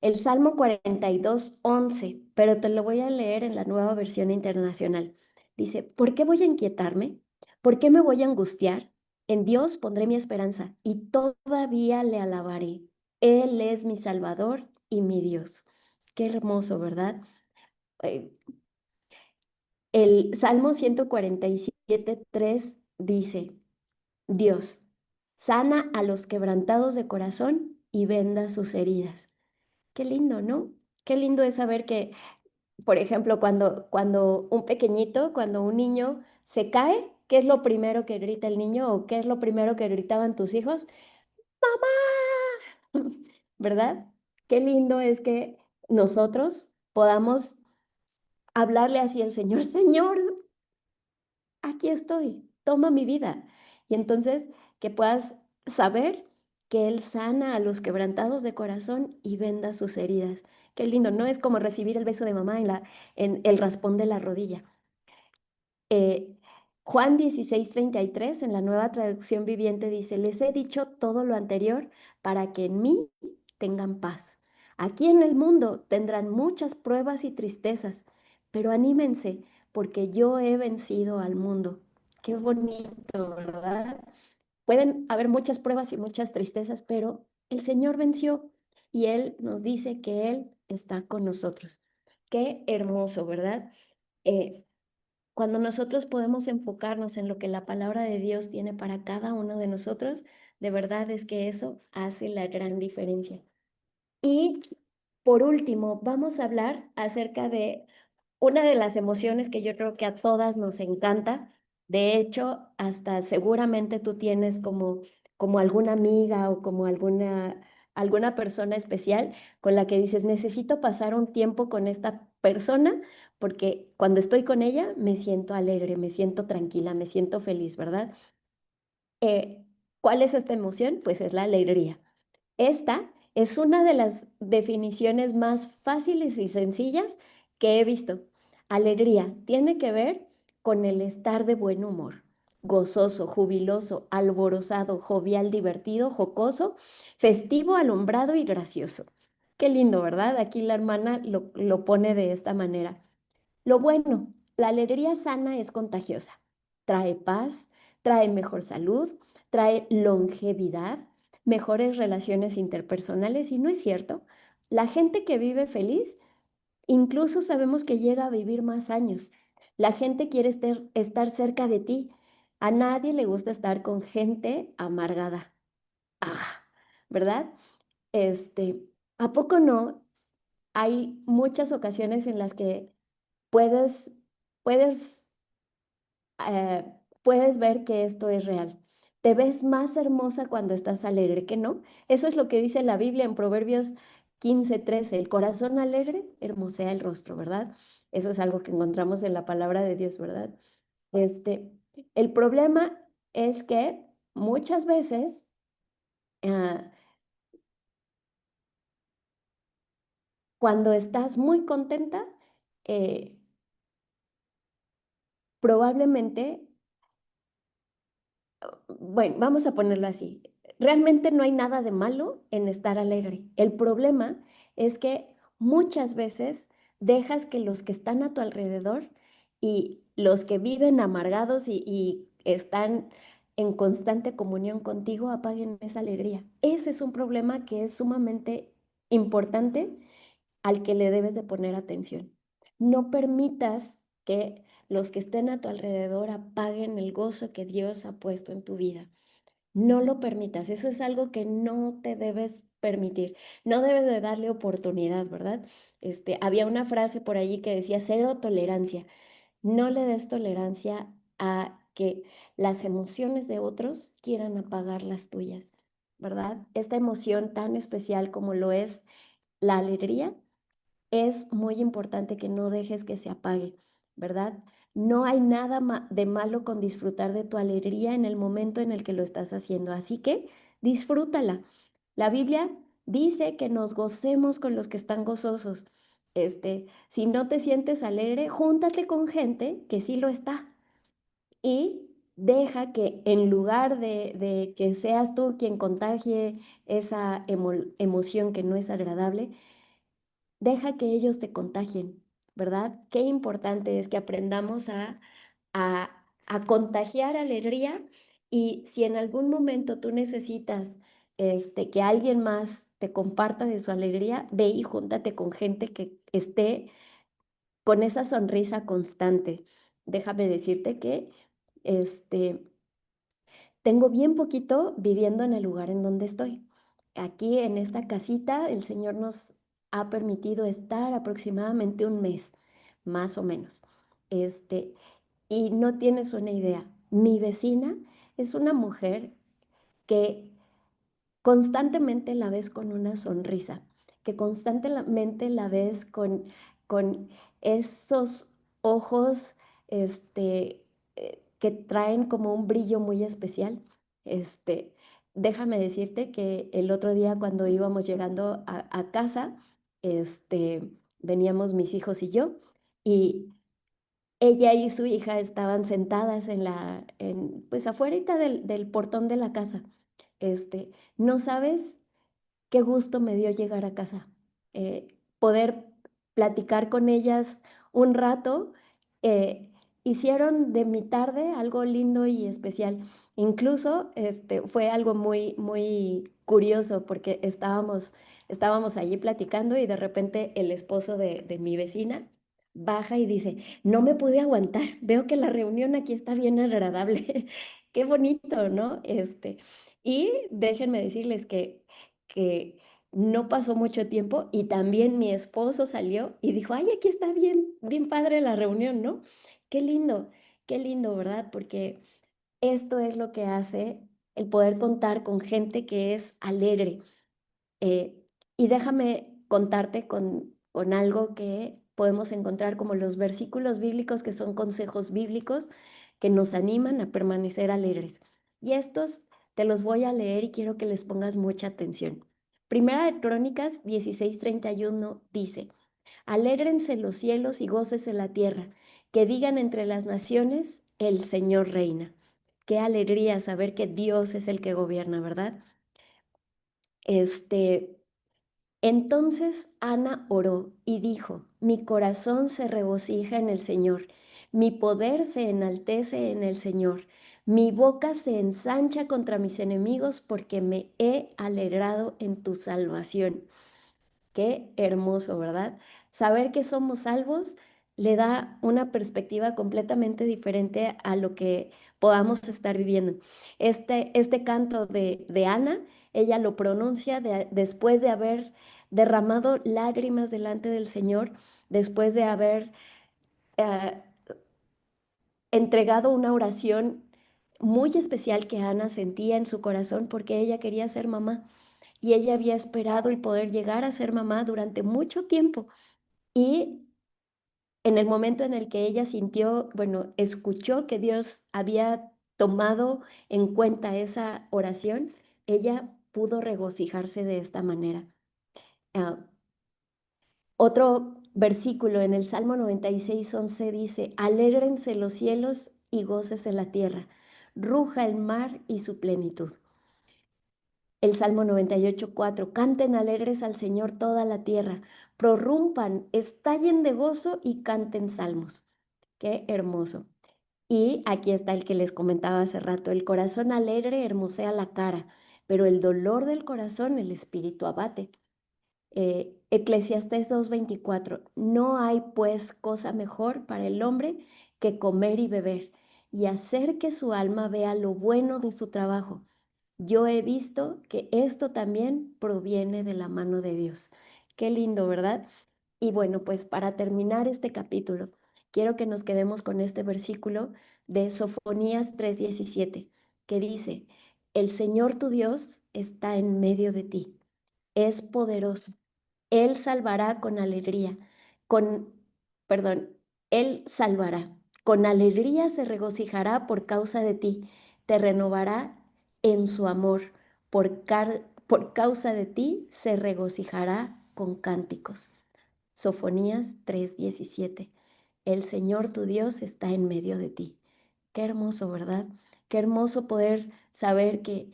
El Salmo 42:11, pero te lo voy a leer en la Nueva Versión Internacional. Dice, ¿por qué voy a inquietarme? ¿Por qué me voy a angustiar? En Dios pondré mi esperanza y todavía le alabaré. Él es mi Salvador y mi Dios. Qué hermoso, ¿verdad? Eh, El Salmo 147:3 dice, Dios, sana a los quebrantados de corazón y venda sus heridas. Qué lindo, ¿no? Qué lindo es saber que, por ejemplo, cuando un pequeñito, cuando un niño se cae, ¿qué es lo primero que grita el niño o qué es lo primero que gritaban tus hijos? ¡Mamá! ¿Verdad? Qué lindo es que nosotros podamos hablarle así al Señor, Señor, aquí estoy, toma mi vida. Y entonces que puedas saber que Él sana a los quebrantados de corazón y venda sus heridas. Qué lindo, ¿no? Es como recibir el beso de mamá en el raspón de la rodilla. Eh, Juan 16:33 en la Nueva Traducción Viviente dice, les he dicho todo lo anterior para que en mí tengan paz. Aquí en el mundo tendrán muchas pruebas y tristezas, pero anímense porque yo he vencido al mundo. Qué bonito, ¿verdad? Pueden haber muchas pruebas y muchas tristezas, pero El Señor venció y Él nos dice que Él está con nosotros. Qué hermoso, ¿verdad? Eh, Cuando nosotros podemos enfocarnos en lo que la palabra de Dios tiene para cada uno de nosotros, de verdad es que eso hace la gran diferencia. Y por último, vamos a hablar acerca de una de las emociones que yo creo que a todas nos encanta. De hecho, hasta seguramente tú tienes como alguna amiga o como alguna persona especial con la que dices, necesito pasar un tiempo con esta persona porque cuando estoy con ella me siento alegre, me siento tranquila, me siento feliz, ¿verdad? Eh, ¿Cuál es esta emoción? Pues es la alegría. Esta es una de las definiciones más fáciles y sencillas que he visto. Alegría tiene que ver con el estar de buen humor, gozoso, jubiloso, alborozado, jovial, divertido, jocoso, festivo, alumbrado y gracioso. Qué lindo, ¿verdad? Aquí la hermana lo pone de esta manera. Lo bueno, la alegría sana es contagiosa. Trae paz, trae mejor salud, trae longevidad, mejores relaciones interpersonales y no es cierto. La gente que vive feliz, incluso sabemos que llega a vivir más años. La gente quiere estar cerca de ti. A nadie le gusta estar con gente amargada. Ah, ¿verdad? Este, ¿A poco no? Hay muchas ocasiones en las que puedes, puedes, eh, puedes ver que esto es real. Te ves más hermosa cuando estás alegre que no. Eso es lo que dice la Biblia en Proverbios 15:13. El corazón alegre hermosea el rostro, ¿verdad? Eso es algo que encontramos en la palabra de Dios, ¿verdad? Este, el problema es que muchas veces, ah, cuando estás muy contenta, eh, probablemente bueno, vamos a ponerlo así. Realmente no hay nada de malo en estar alegre. El problema es que muchas veces dejas que los que están a tu alrededor y los que viven amargados y están en constante comunión contigo apaguen esa alegría. Ese es un problema que es sumamente importante al que le debes de poner atención. No permitas que los que estén a tu alrededor apaguen el gozo que Dios ha puesto en tu vida. No lo permitas, eso es algo que no te debes permitir, no debes de darle oportunidad, ¿verdad? Había una frase por allí que decía cero tolerancia, no le des tolerancia a que las emociones de otros quieran apagar las tuyas, ¿verdad? Esta emoción tan especial como lo es la alegría, es muy importante que no dejes que se apague, ¿verdad? No hay nada de malo con disfrutar de tu alegría en el momento en el que lo estás haciendo, así que disfrútala. La Biblia dice que nos gocemos con los que están gozosos. Si no te sientes alegre, júntate con gente que sí lo está y deja que en lugar de que seas tú quien contagie esa emoción que no es agradable, deja que ellos te contagien, ¿verdad? Qué importante es que aprendamos a, a contagiar alegría y si en algún momento tú necesitas que alguien más te comparta de su alegría, ve y júntate con gente que esté con esa sonrisa constante. Déjame decirte que este, tengo bien poquito viviendo en el lugar en donde estoy. Aquí en esta casita, el Señor nos ha permitido estar aproximadamente un mes, más o menos. Este, y no tienes una idea. Mi vecina es una mujer que constantemente la ves con una sonrisa, que constantemente la ves con esos ojos que traen como un brillo muy especial. Este, Déjame decirte que el otro día cuando íbamos llegando a casa, veníamos mis hijos y yo, y ella y su hija estaban sentadas pues afuera del portón de la casa. No sabes qué gusto me dio llegar a casa, poder platicar con ellas un rato. Hicieron de mi tarde algo lindo y especial. Incluso fue algo muy, muy curioso porque estábamos allí platicando y de repente el esposo de mi vecina baja y dice, no me pude aguantar, veo que la reunión aquí está bien agradable, qué bonito, ¿no? Y déjenme decirles que no pasó mucho tiempo y también mi esposo salió y dijo, ay, aquí está bien, bien padre la reunión, ¿no? Qué lindo, ¿verdad? Porque esto es lo que hace el poder contar con gente que es alegre. Eh, y déjame contarte con algo que podemos encontrar como los versículos bíblicos, que son consejos bíblicos que nos animan a permanecer alegres. Y estos te los voy a leer y quiero que les pongas mucha atención. Primera de Crónicas 16:31 dice, alégrense los cielos y gócese la tierra, que digan entre las naciones, el Señor reina. Qué alegría saber que Dios es el que gobierna, ¿verdad? Este, entonces Ana oró y dijo, mi corazón se regocija en el Señor, mi poder se enaltece en el Señor, mi boca se ensancha contra mis enemigos porque me he alegrado en tu salvación. Qué hermoso, ¿verdad? Saber que somos salvos le da una perspectiva completamente diferente a lo que podamos estar viviendo. Este canto de Ana, ella lo pronuncia después de haber derramado lágrimas delante del Señor, después de haber eh, entregado una oración muy especial que Ana sentía en su corazón porque ella quería ser mamá y ella había esperado el poder llegar a ser mamá durante mucho tiempo. Y en el momento en el que ella sintió, bueno, escuchó que Dios había tomado en cuenta esa oración, ella pudo regocijarse de esta manera. Ah, otro versículo en el Salmo 96:11 dice, alégrense los cielos y gócese la tierra, ruja el mar y su plenitud. El Salmo 98:4, canten alegres al Señor toda la tierra, prorrumpan, estallen de gozo y canten salmos. Qué hermoso. Y aquí está el que les comentaba hace rato, el corazón alegre hermosea la cara, pero el dolor del corazón el espíritu abate. Eclesiastés 2:24, no hay pues cosa mejor para el hombre que comer y beber y hacer que su alma vea lo bueno de su trabajo. Yo he visto que esto también proviene de la mano de Dios. Qué lindo, ¿verdad? Y bueno, pues para terminar este capítulo, quiero que nos quedemos con este versículo de Sofonías 3:17, que dice, el Señor tu Dios está en medio de ti, es poderoso, Él salvará con alegría, con, perdón, Él salvará, con alegría se regocijará por causa de ti, te renovará en su amor, por causa de ti se regocijará con cánticos. Sofonías 3:17. El Señor tu Dios está en medio de ti. Qué hermoso, ¿verdad? Qué hermoso poder saber que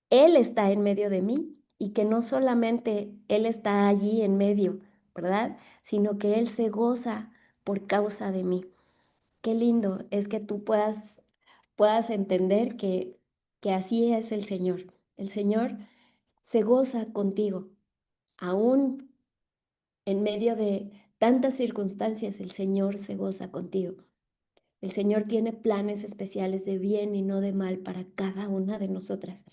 Él está en medio de mí y que no solamente Él está allí en medio, ¿verdad? Sino que Él se goza por causa de mí. Qué lindo es que tú puedas entender que así es el Señor. El Señor se goza contigo, aún en medio de tantas circunstancias, el Señor se goza contigo. El Señor tiene planes especiales de bien y no de mal para cada una de nosotras.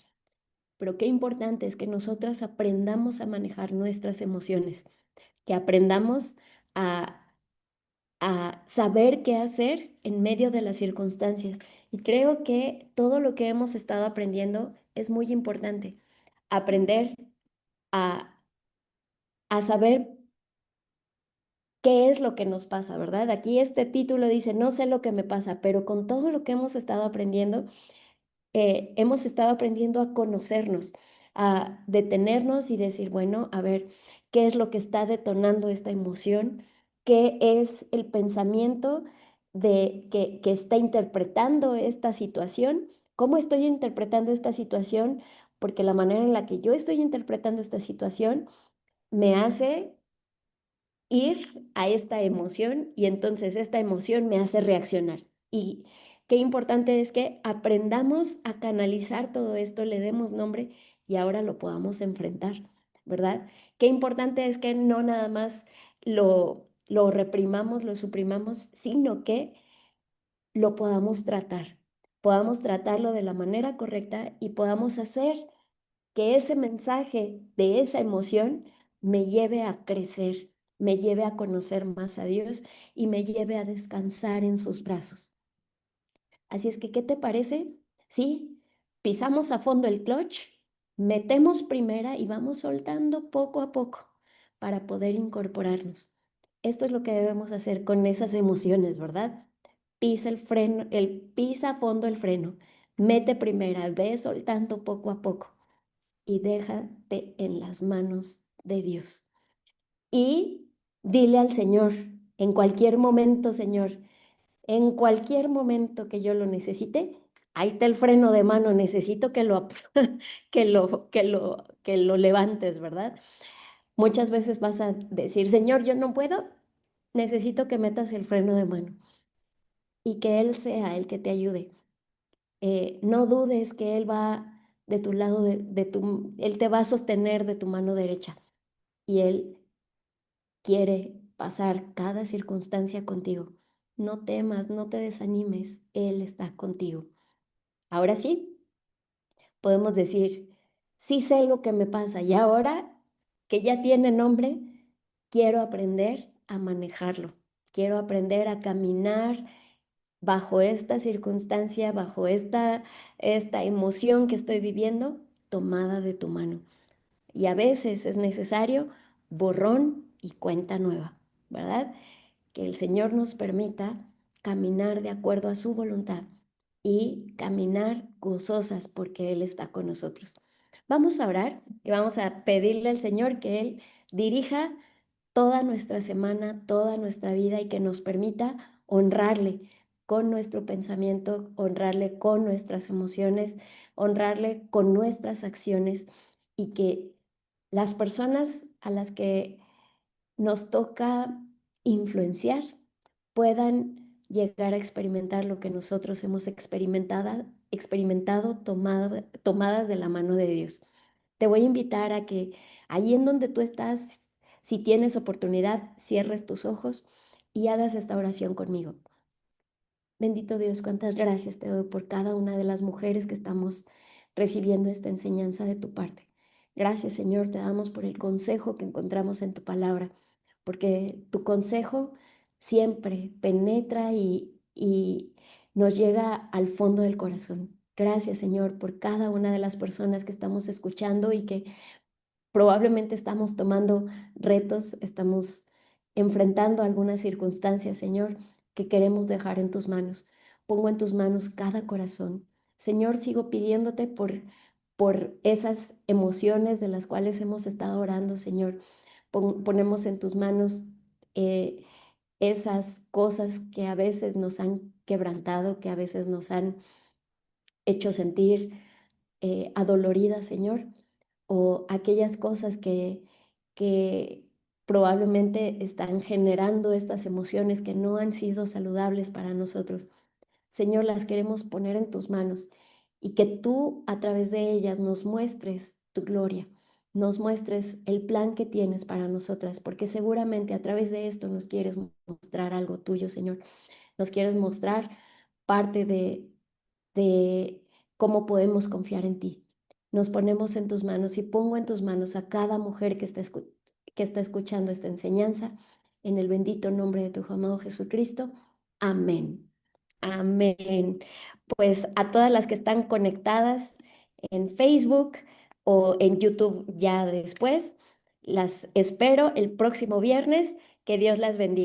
Pero qué importante es que nosotras aprendamos a manejar nuestras emociones, que aprendamos a, a saber qué hacer en medio de las circunstancias. Y creo que todo lo que hemos estado aprendiendo es muy importante. Aprender a, a saber qué es lo que nos pasa, ¿verdad? Aquí este título dice, no sé lo que me pasa, pero con todo lo que hemos estado aprendiendo, hemos estado aprendiendo a conocernos, a detenernos y decir, bueno, a ver, ¿qué es lo que está detonando esta emoción? ¿Qué es el pensamiento que está interpretando esta situación? ¿Cómo estoy interpretando esta situación? Porque la manera en la que yo estoy interpretando esta situación me hace ir a esta emoción y entonces esta emoción me hace reaccionar. Y Qué importante es que aprendamos a canalizar todo esto, le demos nombre y ahora lo podamos enfrentar, ¿verdad? Qué importante es que no nada más lo reprimamos, lo suprimamos, sino que lo podamos tratarlo de la manera correcta y podamos hacer que ese mensaje de esa emoción me lleve a crecer, me lleve a conocer más a Dios y me lleve a descansar en sus brazos. Así es que, ¿qué te parece? Sí, pisamos a fondo el clutch, metemos primera y vamos soltando poco a poco para poder incorporarnos. Esto es lo que debemos hacer con esas emociones, ¿verdad? Pisa el freno, pisa a fondo el freno, mete primera, ve soltando poco a poco y déjate en las manos de Dios. Y dile al Señor, en cualquier momento, Señor, en cualquier momento que yo lo necesite, ahí está el freno de mano, necesito que lo levantes, ¿verdad? Muchas veces vas a decir, Señor, yo no puedo, necesito que metas el freno de mano y que Él sea el que te ayude. No dudes que Él va de tu lado, Él te va a sostener de tu mano derecha y Él quiere pasar cada circunstancia contigo. No temas, no te desanimes, Él está contigo. Ahora sí, podemos decir, sí sé lo que me pasa y ahora que ya tiene nombre, quiero aprender a manejarlo. Quiero aprender a caminar bajo esta circunstancia, bajo esta emoción que estoy viviendo, tomada de tu mano. Y a veces es necesario borrón y cuenta nueva, ¿verdad? Que el Señor nos permita caminar de acuerdo a su voluntad y caminar gozosas porque Él está con nosotros. Vamos a orar y vamos a pedirle al Señor que Él dirija toda nuestra semana, toda nuestra vida y que nos permita honrarle con nuestro pensamiento, honrarle con nuestras emociones, honrarle con nuestras acciones y que las personas a las que nos toca influenciar puedan llegar a experimentar lo que nosotros hemos experimentado tomadas de la mano de Dios. Te voy a invitar a que ahí en donde tú estás, si tienes oportunidad, cierres tus ojos y hagas esta oración conmigo. Bendito Dios, cuántas gracias te doy por cada una de las mujeres que estamos recibiendo esta enseñanza de tu parte. Gracias, Señor, te damos por el consejo que encontramos en tu palabra, porque tu consejo siempre penetra y nos llega al fondo del corazón. Gracias, Señor, por cada una de las personas que estamos escuchando y que probablemente estamos tomando retos, estamos enfrentando algunas circunstancias, Señor, que queremos dejar en tus manos. Pongo en tus manos cada corazón. Señor, sigo pidiéndote por esas emociones de las cuales hemos estado orando, Señor. Ponemos en tus manos eh, esas cosas que a veces nos han quebrantado, que a veces nos han hecho sentir adoloridas, Señor, o aquellas cosas que probablemente están generando estas emociones que no han sido saludables para nosotros. Señor, las queremos poner en tus manos y que tú a través de ellas nos muestres tu gloria, nos muestres el plan que tienes para nosotras, porque seguramente a través de esto nos quieres mostrar algo tuyo, Señor. Nos quieres mostrar parte de cómo podemos confiar en ti. Nos ponemos en tus manos y pongo en tus manos a cada mujer que está escuchando esta enseñanza, en el bendito nombre de tu Hijo amado Jesucristo. Amén. Amén. Pues a todas las que están conectadas en Facebook o en YouTube ya después, las espero el próximo viernes. Que Dios las bendiga.